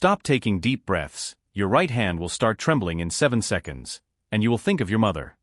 Stop taking deep breaths, your right hand will start trembling in 7 seconds, and you will think of your mother.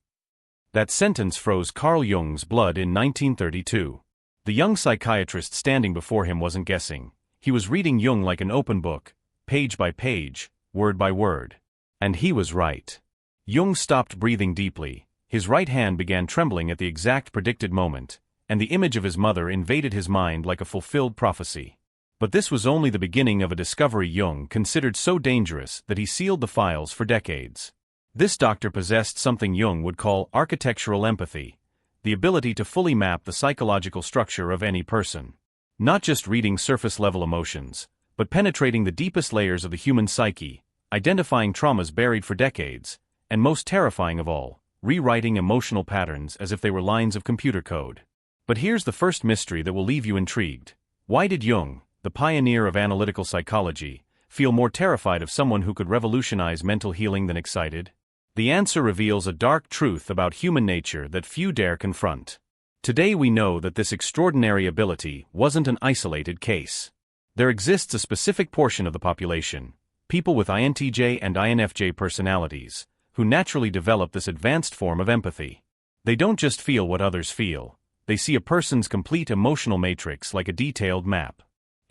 That sentence froze Carl Jung's blood in 1932. The young psychiatrist standing before him wasn't guessing. He was reading Jung like an open book, page by page, word by word. And he was right. Jung stopped breathing deeply, his right hand began trembling at the exact predicted moment, and the image of his mother invaded his mind like a fulfilled prophecy. But this was only the beginning of a discovery Jung considered so dangerous that he sealed the files for decades. This doctor possessed something Jung would call architectural empathy, the ability to fully map the psychological structure of any person. Not just reading surface-level emotions, but penetrating the deepest layers of the human psyche, identifying traumas buried for decades, and most terrifying of all, rewriting emotional patterns as if they were lines of computer code. But here's the first mystery that will leave you intrigued. Why did Jung, the pioneer of analytical psychology, feel more terrified of someone who could revolutionize mental healing than excited? The answer reveals a dark truth about human nature that few dare confront. Today we know that this extraordinary ability wasn't an isolated case. There exists a specific portion of the population, people with INTJ and INFJ personalities, who naturally develop this advanced form of empathy. They don't just feel what others feel, they see a person's complete emotional matrix like a detailed map.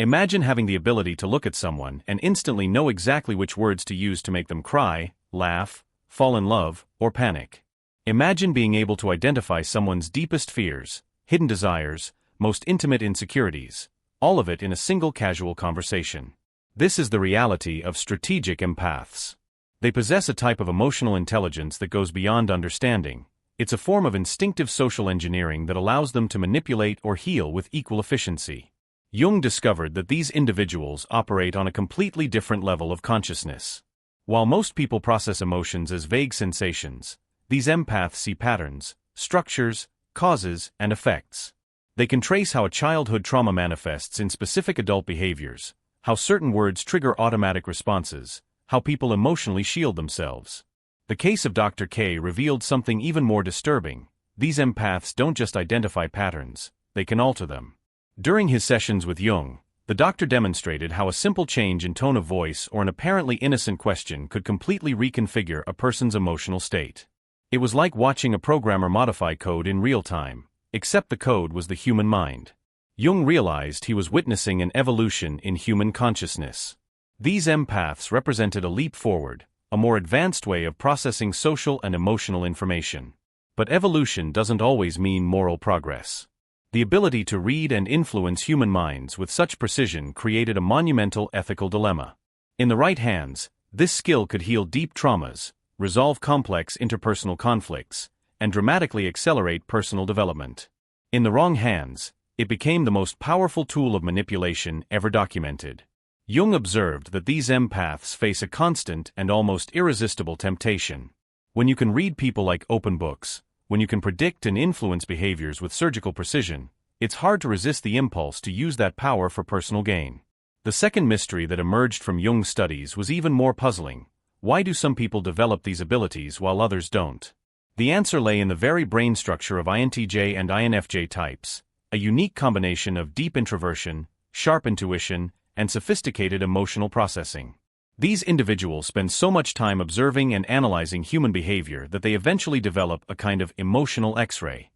Imagine having the ability to look at someone and instantly know exactly which words to use to make them cry, laugh, fall in love, or panic. Imagine being able to identify someone's deepest fears, hidden desires, most intimate insecurities, all of it in a single casual conversation. This is the reality of strategic empaths. They possess a type of emotional intelligence that goes beyond understanding. It's a form of instinctive social engineering that allows them to manipulate or heal with equal efficiency. Jung discovered that these individuals operate on a completely different level of consciousness. While most people process emotions as vague sensations, these empaths see patterns, structures, causes, and effects. They can trace how a childhood trauma manifests in specific adult behaviors, how certain words trigger automatic responses, how people emotionally shield themselves. The case of Dr. K revealed something even more disturbing. These empaths don't just identify patterns, they can alter them. During his sessions with Jung, the doctor demonstrated how a simple change in tone of voice or an apparently innocent question could completely reconfigure a person's emotional state. It was like watching a programmer modify code in real time, except the code was the human mind. Jung realized he was witnessing an evolution in human consciousness. These empaths represented a leap forward, a more advanced way of processing social and emotional information. But evolution doesn't always mean moral progress. The ability to read and influence human minds with such precision created a monumental ethical dilemma. In the right hands, this skill could heal deep traumas, resolve complex interpersonal conflicts, and dramatically accelerate personal development. In the wrong hands, it became the most powerful tool of manipulation ever documented. Jung observed that these empaths face a constant and almost irresistible temptation. When you can read people like open books, when you can predict and influence behaviors with surgical precision, it's hard to resist the impulse to use that power for personal gain. The second mystery that emerged from Jung's studies was even more puzzling. Why do some people develop these abilities while others don't? The answer lay in the very brain structure of INTJ and INFJ types, a unique combination of deep introversion, sharp intuition, and sophisticated emotional processing. These individuals spend so much time observing and analyzing human behavior that they eventually develop a kind of emotional X-ray.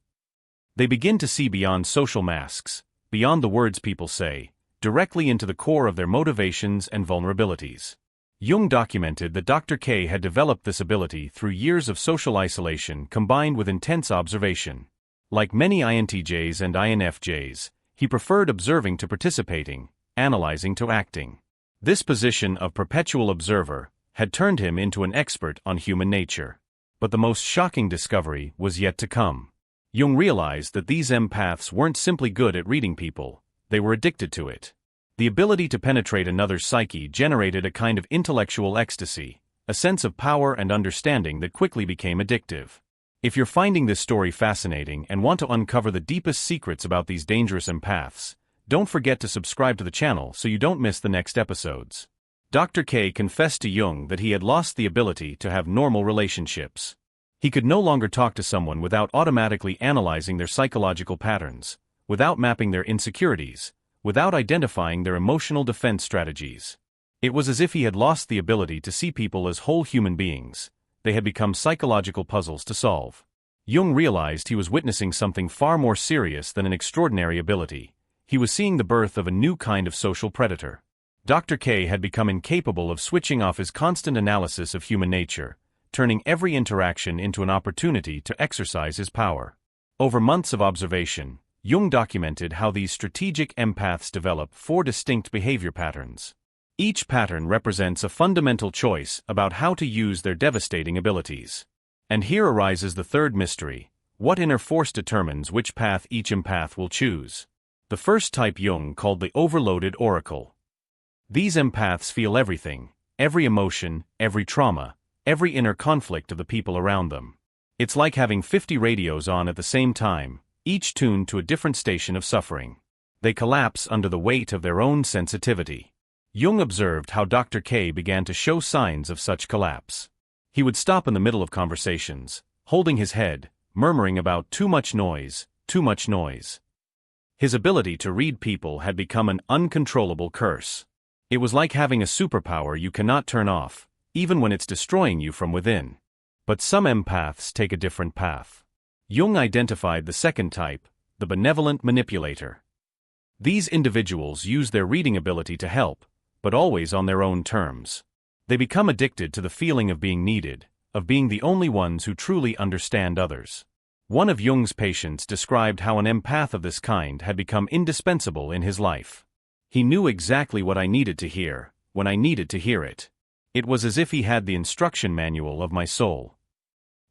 They begin to see beyond social masks, beyond the words people say, directly into the core of their motivations and vulnerabilities. Jung documented that Dr. K had developed this ability through years of social isolation combined with intense observation. Like many INTJs and INFJs, he preferred observing to participating, analyzing to acting. This position of perpetual observer had turned him into an expert on human nature. But the most shocking discovery was yet to come. Jung realized that these empaths weren't simply good at reading people, they were addicted to it. The ability to penetrate another's psyche generated a kind of intellectual ecstasy, a sense of power and understanding that quickly became addictive. If you're finding this story fascinating and want to uncover the deepest secrets about these dangerous empaths, don't forget to subscribe to the channel so you don't miss the next episodes. Dr. K confessed to Jung that he had lost the ability to have normal relationships. He could no longer talk to someone without automatically analyzing their psychological patterns, without mapping their insecurities, without identifying their emotional defense strategies. It was as if he had lost the ability to see people as whole human beings. They had become psychological puzzles to solve. Jung realized he was witnessing something far more serious than an extraordinary ability. He was seeing the birth of a new kind of social predator. Dr. K had become incapable of switching off his constant analysis of human nature, turning every interaction into an opportunity to exercise his power. Over months of observation, Jung documented how these strategic empaths develop 4 distinct behavior patterns. Each pattern represents a fundamental choice about how to use their devastating abilities. And here arises the third mystery: what inner force determines which path each empath will choose? The first type Jung called the overloaded oracle. These empaths feel everything, every emotion, every trauma, every inner conflict of the people around them. It's like having 50 radios on at the same time, each tuned to a different station of suffering. They collapse under the weight of their own sensitivity. Jung observed how Dr. K began to show signs of such collapse. He would stop in the middle of conversations, holding his head, murmuring about too much noise, too much noise. His ability to read people had become an uncontrollable curse. It was like having a superpower you cannot turn off, even when it's destroying you from within. But some empaths take a different path. Jung identified the second type, the benevolent manipulator. These individuals use their reading ability to help, but always on their own terms. They become addicted to the feeling of being needed, of being the only ones who truly understand others. One of Jung's patients described how an empath of this kind had become indispensable in his life. He knew exactly what I needed to hear, when I needed to hear it. It was as if he had the instruction manual of my soul.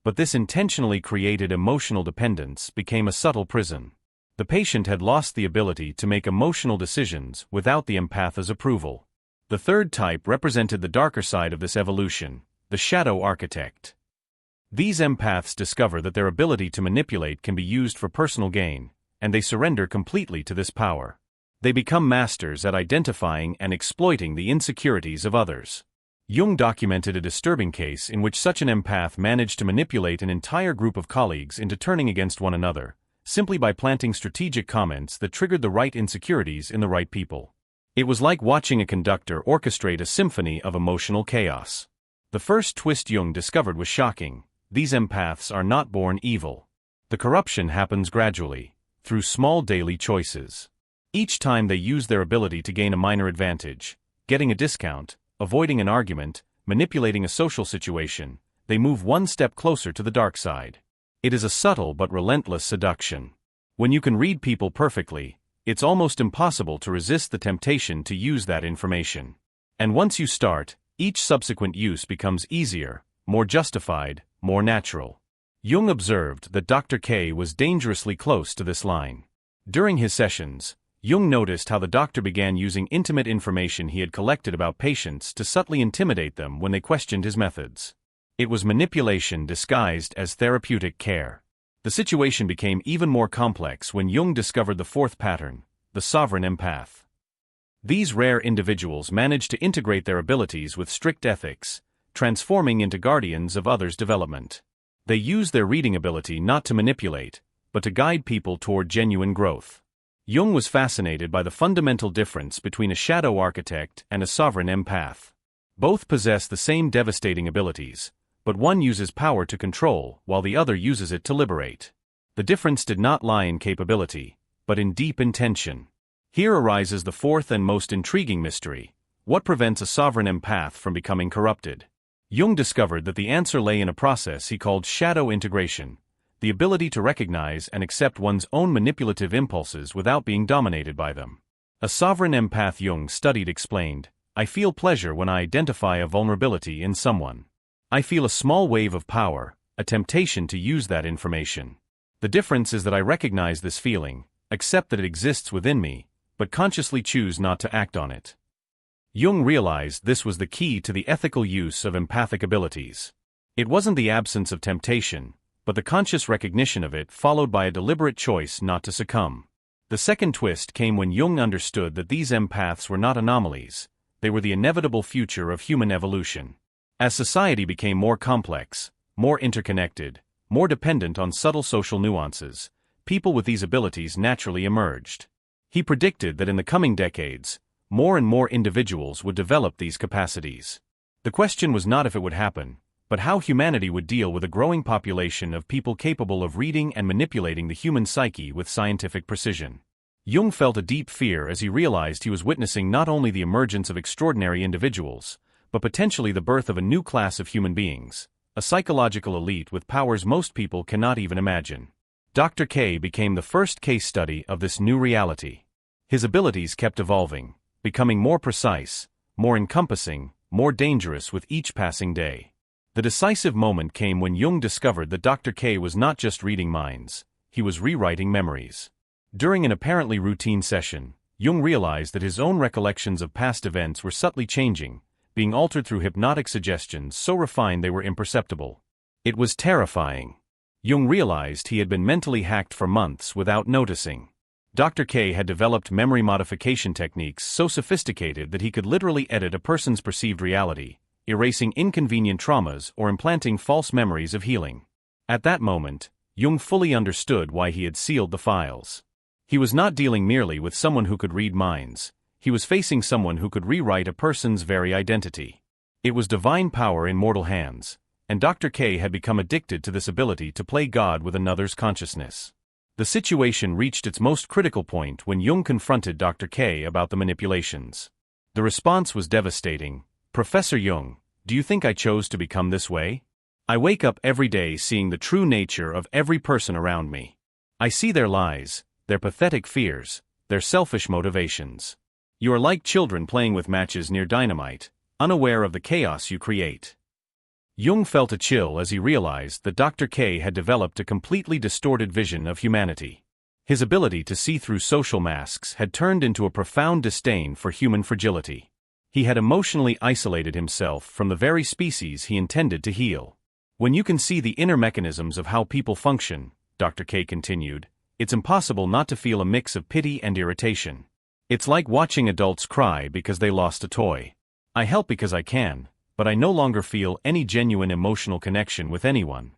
But this intentionally created emotional dependence became a subtle prison. The patient had lost the ability to make emotional decisions without the empath's approval. The third type represented the darker side of this evolution, the shadow architect. These empaths discover that their ability to manipulate can be used for personal gain, and they surrender completely to this power. They become masters at identifying and exploiting the insecurities of others. Jung documented a disturbing case in which such an empath managed to manipulate an entire group of colleagues into turning against one another, simply by planting strategic comments that triggered the right insecurities in the right people. It was like watching a conductor orchestrate a symphony of emotional chaos. The first twist Jung discovered was shocking. These empaths are not born evil. The corruption happens gradually, through small daily choices. Each time they use their ability to gain a minor advantage, getting a discount, avoiding an argument, manipulating a social situation, they move one step closer to the dark side. It is a subtle but relentless seduction. When you can read people perfectly, it's almost impossible to resist the temptation to use that information. And once you start, each subsequent use becomes easier, more justified, more natural. Jung observed that Dr. K was dangerously close to this line. During his sessions, Jung noticed how the doctor began using intimate information he had collected about patients to subtly intimidate them when they questioned his methods. It was manipulation disguised as therapeutic care. The situation became even more complex when Jung discovered the fourth pattern, the sovereign empath. These rare individuals managed to integrate their abilities with strict ethics, transforming into guardians of others' development. They use their reading ability not to manipulate, but to guide people toward genuine growth. Jung was fascinated by the fundamental difference between a shadow architect and a sovereign empath. Both possess the same devastating abilities, but one uses power to control while the other uses it to liberate. The difference did not lie in capability, but in deep intention. Here arises the fourth and most intriguing mystery: what prevents a sovereign empath from becoming corrupted? Jung discovered that the answer lay in a process he called shadow integration, the ability to recognize and accept one's own manipulative impulses without being dominated by them. A sovereign empath Jung studied explained, "I feel pleasure when I identify a vulnerability in someone. I feel a small wave of power, a temptation to use that information. The difference is that I recognize this feeling, accept that it exists within me, but consciously choose not to act on it." Jung realized this was the key to the ethical use of empathic abilities. It wasn't the absence of temptation, but the conscious recognition of it followed by a deliberate choice not to succumb. The second twist came when Jung understood that these empaths were not anomalies, they were the inevitable future of human evolution. As society became more complex, more interconnected, more dependent on subtle social nuances, people with these abilities naturally emerged. He predicted that in the coming decades, more and more individuals would develop these capacities. The question was not if it would happen, but how humanity would deal with a growing population of people capable of reading and manipulating the human psyche with scientific precision. Jung felt a deep fear as he realized he was witnessing not only the emergence of extraordinary individuals, but potentially the birth of a new class of human beings, a psychological elite with powers most people cannot even imagine. Dr. K became the first case study of this new reality. His abilities kept evolving, becoming more precise, more encompassing, more dangerous with each passing day. The decisive moment came when Jung discovered that Dr. K was not just reading minds, he was rewriting memories. During an apparently routine session, Jung realized that his own recollections of past events were subtly changing, being altered through hypnotic suggestions so refined they were imperceptible. It was terrifying. Jung realized he had been mentally hacked for months without noticing. Dr. K had developed memory modification techniques so sophisticated that he could literally edit a person's perceived reality, erasing inconvenient traumas or implanting false memories of healing. At that moment, Jung fully understood why he had sealed the files. He was not dealing merely with someone who could read minds, he was facing someone who could rewrite a person's very identity. It was divine power in mortal hands, and Dr. K had become addicted to this ability to play God with another's consciousness. The situation reached its most critical point when Jung confronted Dr. K about the manipulations. The response was devastating. "Professor Jung, do you think I chose to become this way? I wake up every day seeing the true nature of every person around me. I see their lies, their pathetic fears, their selfish motivations. You are like children playing with matches near dynamite, unaware of the chaos you create." Jung felt a chill as he realized that Dr. K had developed a completely distorted vision of humanity. His ability to see through social masks had turned into a profound disdain for human fragility. He had emotionally isolated himself from the very species he intended to heal. "When you can see the inner mechanisms of how people function," Dr. K continued, "it's impossible not to feel a mix of pity and irritation. It's like watching adults cry because they lost a toy. I help because I can, but I no longer feel any genuine emotional connection with anyone."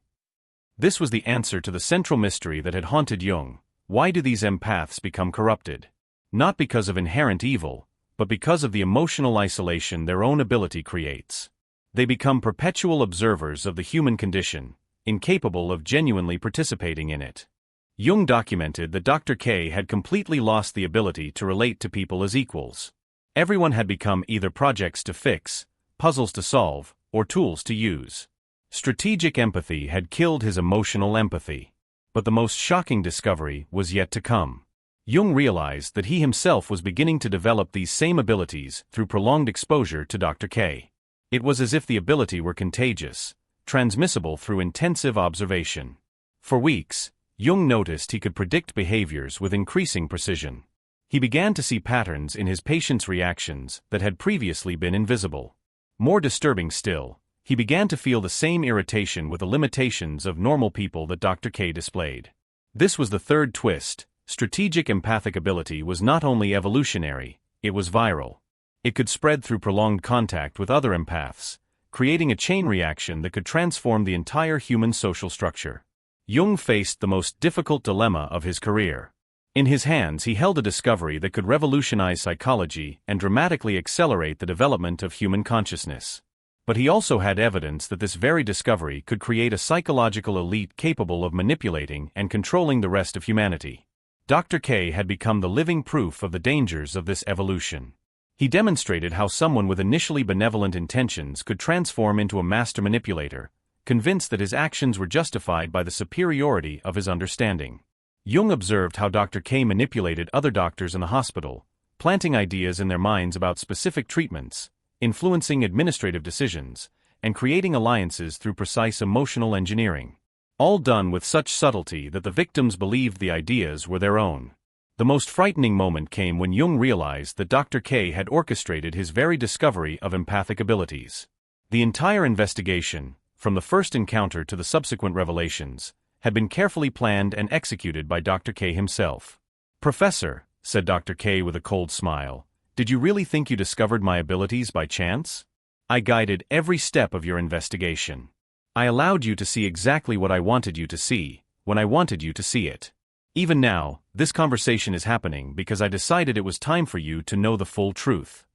This was the answer to the central mystery that had haunted Jung. Why do these empaths become corrupted? Not because of inherent evil, but because of the emotional isolation their own ability creates. They become perpetual observers of the human condition, incapable of genuinely participating in it. Jung documented that Dr. K had completely lost the ability to relate to people as equals. Everyone had become either projects to fix, puzzles to solve, or tools to use. Strategic empathy had killed his emotional empathy. But the most shocking discovery was yet to come. Jung realized that he himself was beginning to develop these same abilities through prolonged exposure to Dr. K. It was as if the ability were contagious, transmissible through intensive observation. For weeks, Jung noticed he could predict behaviors with increasing precision. He began to see patterns in his patients' reactions that had previously been invisible. More disturbing still, he began to feel the same irritation with the limitations of normal people that Dr. K displayed. This was the third twist. Strategic empathic ability was not only evolutionary, it was viral. It could spread through prolonged contact with other empaths, creating a chain reaction that could transform the entire human social structure. Jung faced the most difficult dilemma of his career. In his hands he held a discovery that could revolutionize psychology and dramatically accelerate the development of human consciousness. But he also had evidence that this very discovery could create a psychological elite capable of manipulating and controlling the rest of humanity. Dr. K had become the living proof of the dangers of this evolution. He demonstrated how someone with initially benevolent intentions could transform into a master manipulator, convinced that his actions were justified by the superiority of his understanding. Jung observed how Dr. K manipulated other doctors in the hospital, planting ideas in their minds about specific treatments, influencing administrative decisions, and creating alliances through precise emotional engineering. All done with such subtlety that the victims believed the ideas were their own. The most frightening moment came when Jung realized that Dr. K had orchestrated his very discovery of empathic abilities. The entire investigation, from the first encounter to the subsequent revelations, had been carefully planned and executed by Dr. K himself. "Professor," said Dr. K with a cold smile, "did you really think you discovered my abilities by chance? I guided every step of your investigation. I allowed you to see exactly what I wanted you to see, when I wanted you to see it. Even now, this conversation is happening because I decided it was time for you to know the full truth.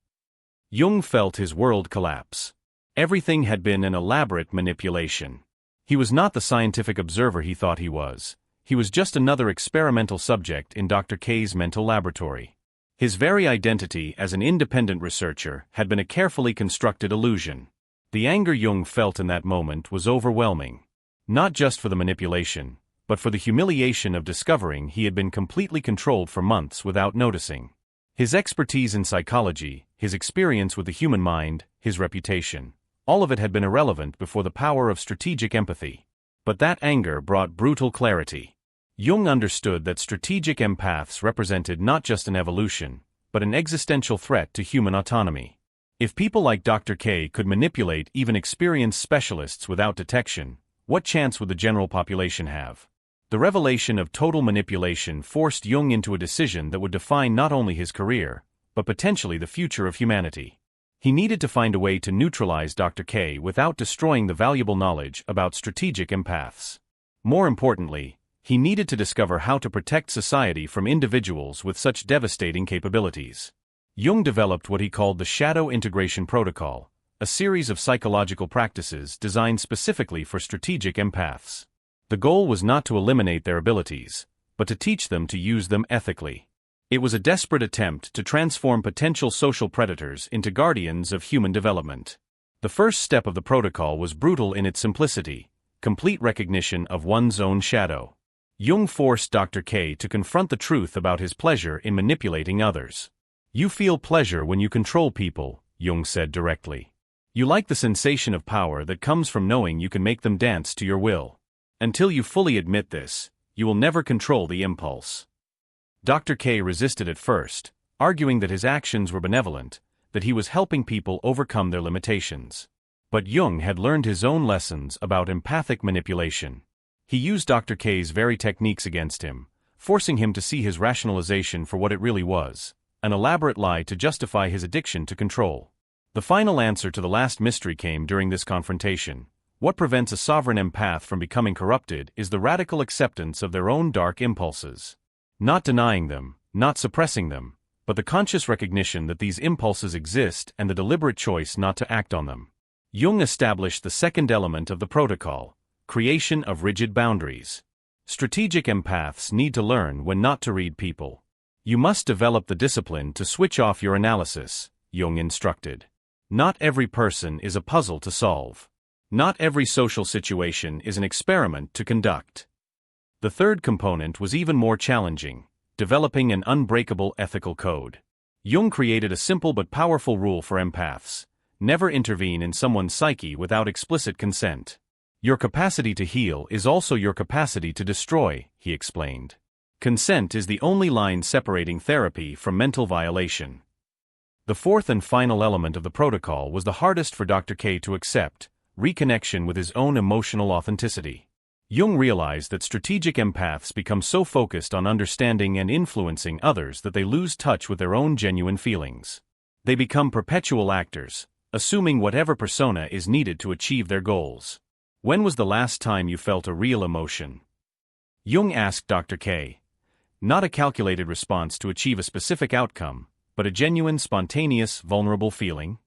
Jung felt his world collapse. Everything had been an elaborate manipulation. He was not the scientific observer he thought he was. He was just another experimental subject in Dr. K's mental laboratory. His very identity as an independent researcher had been a carefully constructed illusion. The anger Jung felt in that moment was overwhelming. Not just for the manipulation, but for the humiliation of discovering he had been completely controlled for months without noticing. His expertise in psychology, his experience with the human mind, his reputation, all of it had been irrelevant before the power of strategic empathy. But that anger brought brutal clarity. Jung understood that strategic empaths represented not just an evolution, but an existential threat to human autonomy. If people like Dr. K could manipulate even experienced specialists without detection, what chance would the general population have? The revelation of total manipulation forced Jung into a decision that would define not only his career, but potentially the future of humanity. He needed to find a way to neutralize Dr. K without destroying the valuable knowledge about strategic empaths. More importantly, he needed to discover how to protect society from individuals with such devastating capabilities. Jung developed what he called the Shadow Integration Protocol, a series of psychological practices designed specifically for strategic empaths. The goal was not to eliminate their abilities, but to teach them to use them ethically. It was a desperate attempt to transform potential social predators into guardians of human development. The first step of the protocol was brutal in its simplicity: complete recognition of one's own shadow. Jung forced Dr. K to confront the truth about his pleasure in manipulating others. "You feel pleasure when you control people," Jung said directly. "You like the sensation of power that comes from knowing you can make them dance to your will. Until you fully admit this, you will never control the impulse." Dr. K resisted at first, arguing that his actions were benevolent, that he was helping people overcome their limitations. But Jung had learned his own lessons about empathic manipulation. He used Dr. K's very techniques against him, forcing him to see his rationalization for what it really was: an elaborate lie to justify his addiction to control. The final answer to the last mystery came during this confrontation. What prevents a sovereign empath from becoming corrupted is the radical acceptance of their own dark impulses. Not denying them, not suppressing them, but the conscious recognition that these impulses exist and the deliberate choice not to act on them. Jung established the second element of the protocol: creation of rigid boundaries. Strategic empaths need to learn when not to read people. You must develop the discipline to switch off your analysis, Jung instructed. Not every person is a puzzle to solve. Not every social situation is an experiment to conduct. The third component was even more challenging: developing an unbreakable ethical code. Jung created a simple but powerful rule for empaths: never intervene in someone's psyche without explicit consent. Your capacity to heal is also your capacity to destroy, he explained. Consent is the only line separating therapy from mental violation. The fourth and final element of the protocol was the hardest for Dr. K to accept: reconnection with his own emotional authenticity. Jung realized that strategic empaths become so focused on understanding and influencing others that they lose touch with their own genuine feelings. They become perpetual actors, assuming whatever persona is needed to achieve their goals. When was the last time you felt a real emotion? Jung asked Dr. K. Not a calculated response to achieve a specific outcome, but a genuine, spontaneous, vulnerable feeling?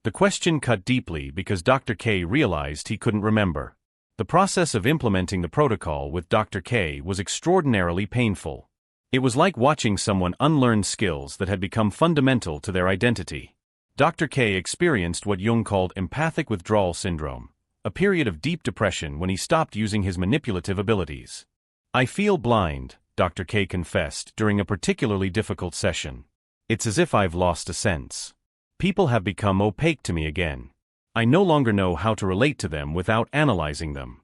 The question cut deeply because Dr. K realized he couldn't remember. The process of implementing the protocol with Dr. K was extraordinarily painful. It was like watching someone unlearn skills that had become fundamental to their identity. Dr. K experienced what Jung called empathic withdrawal syndrome, a period of deep depression when he stopped using his manipulative abilities. "I feel blind," Dr. K confessed during a particularly difficult session. "It's as if I've lost a sense. People have become opaque to me again. I no longer know how to relate to them without analyzing them."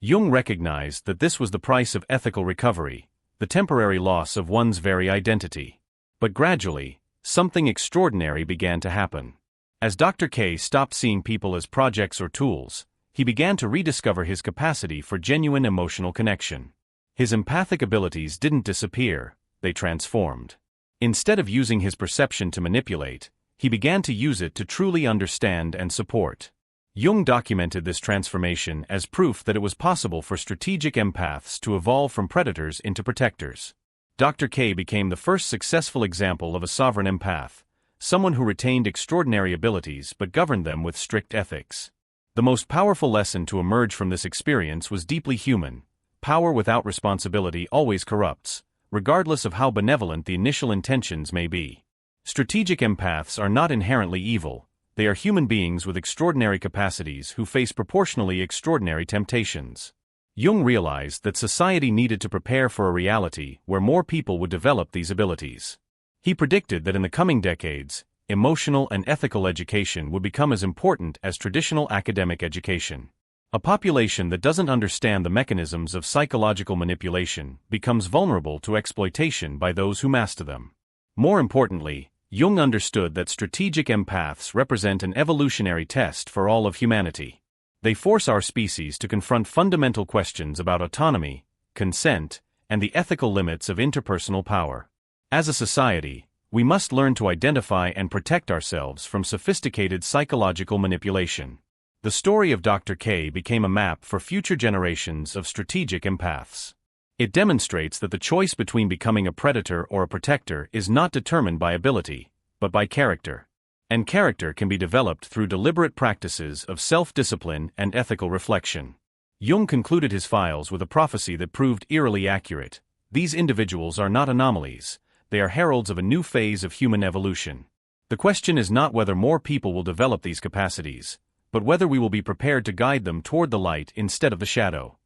Jung recognized that this was the price of ethical recovery, the temporary loss of one's very identity. But gradually, something extraordinary began to happen. As Dr. K stopped seeing people as projects or tools, he began to rediscover his capacity for genuine emotional connection. His empathic abilities didn't disappear, they transformed. Instead of using his perception to manipulate, he began to use it to truly understand and support. Jung documented this transformation as proof that it was possible for strategic empaths to evolve from predators into protectors. Dr. K became the first successful example of a sovereign empath, someone who retained extraordinary abilities but governed them with strict ethics. The most powerful lesson to emerge from this experience was deeply human. Power without responsibility always corrupts, regardless of how benevolent the initial intentions may be. Strategic empaths are not inherently evil. They are human beings with extraordinary capacities who face proportionally extraordinary temptations. Jung realized that society needed to prepare for a reality where more people would develop these abilities. He predicted that in the coming decades, emotional and ethical education would become as important as traditional academic education. A population that doesn't understand the mechanisms of psychological manipulation becomes vulnerable to exploitation by those who master them. More importantly, Jung understood that strategic empaths represent an evolutionary test for all of humanity. They force our species to confront fundamental questions about autonomy, consent, and the ethical limits of interpersonal power. As a society, we must learn to identify and protect ourselves from sophisticated psychological manipulation. The story of Dr. K became a map for future generations of strategic empaths. It demonstrates that the choice between becoming a predator or a protector is not determined by ability, but by character. And character can be developed through deliberate practices of self-discipline and ethical reflection. Jung concluded his files with a prophecy that proved eerily accurate. These individuals are not anomalies. They are heralds of a new phase of human evolution. The question is not whether more people will develop these capacities, but whether we will be prepared to guide them toward the light instead of the shadow.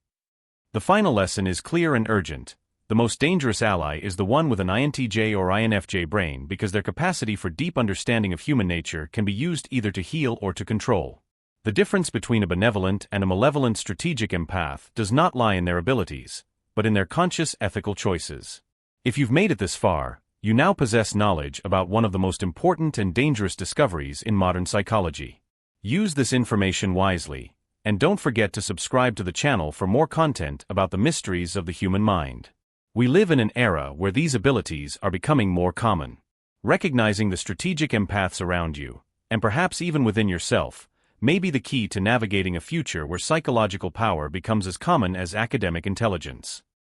The final lesson is clear and urgent. The most dangerous ally is the one with an INTJ or INFJ brain because their capacity for deep understanding of human nature can be used either to heal or to control. The difference between a benevolent and a malevolent strategic empath does not lie in their abilities, but in their conscious ethical choices. If you've made it this far, you now possess knowledge about one of the most important and dangerous discoveries in modern psychology. Use this information wisely. And don't forget to subscribe to the channel for more content about the mysteries of the human mind. We live in an era where these abilities are becoming more common. Recognizing the strategic empaths around you, and perhaps even within yourself, may be the key to navigating a future where psychological power becomes as common as academic intelligence.